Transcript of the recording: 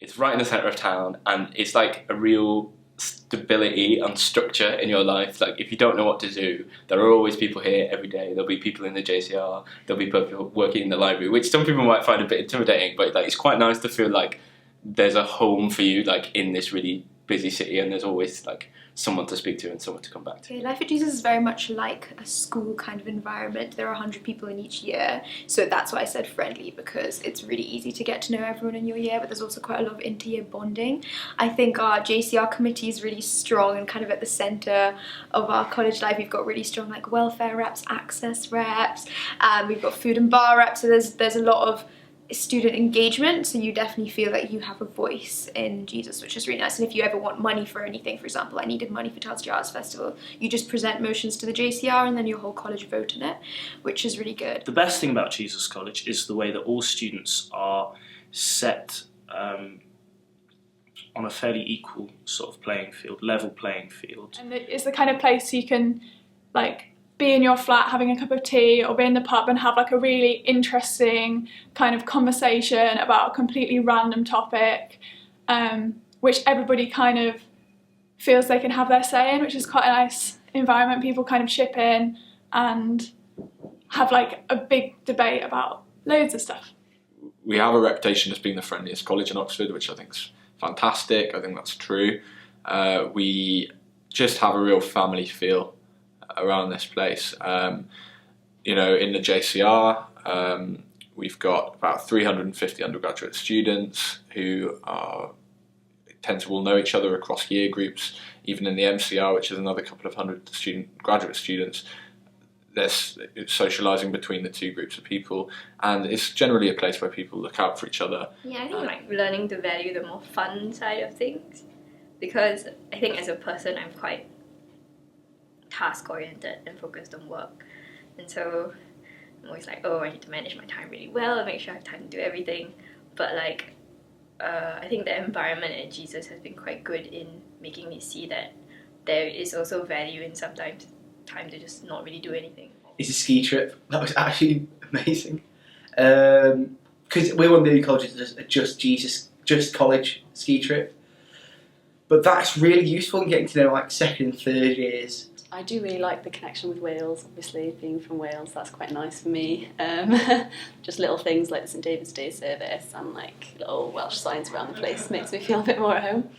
It's right in the centre of town, and it's like a real stability and structure in your life. Like if you don't know what to do, there are always people here every day. There'll be people in the JCR, there'll be people working in the library, which some people might find a bit intimidating, but like it's quite nice to feel like there's a home for you like in this really busy city, and there's always like someone to speak to and someone to come back to. Okay, Life at Jesus is very much like a school kind of environment. There are 100 people in each year, so that's why I said friendly, because it's really easy to get to know everyone in your year, but there's also quite a lot of inter-year bonding. I think our JCR committee is really strong and kind of at the centre of our college life. We've got really strong like welfare reps, access reps, we've got food and bar reps, so there's a lot of student engagement, so you definitely feel that you have a voice in Jesus, which is really nice. And if you ever want money for anything, for example, I needed money for Telstra Arts Festival, you just present motions to the JCR and then your whole college vote on it, which is really good. The best thing about Jesus College is the way that all students are set on a fairly equal sort of playing field, level playing field. And it's the kind of place you can like be in your flat having a cup of tea or be in the pub and have like a really interesting kind of conversation about a completely random topic, which everybody kind of feels they can have their say in, which is quite a nice environment. People kind of chip in and have like a big debate about loads of stuff. We have a reputation as being the friendliest college in Oxford, which I think is fantastic. I think that's true. We just have a real family feel around this place. You know, in the JCR, we've got about 350 undergraduate students who tend to all know each other across year groups. Even in the MCR, which is another couple of hundred graduate students, there's socialising between the two groups of people, and it's generally a place where people look out for each other. Yeah, I think like learning to value the more fun side of things, because I think as a person I'm quite task-oriented and focused on work, and so I'm always like, oh, I need to manage my time really well and make sure I have time to do everything. But like I think the environment at Jesus has been quite good in making me see that there is also value in sometimes time to just not really do anything. It's a ski trip. That was actually amazing, because we're one of the only colleges that does a just college ski trip, but that's really useful in getting to know like second and third years. I do really like the connection with Wales, obviously, being from Wales, that's quite nice for me. Just little things like the St David's Day service and like little Welsh signs around the place makes me feel a bit more at home.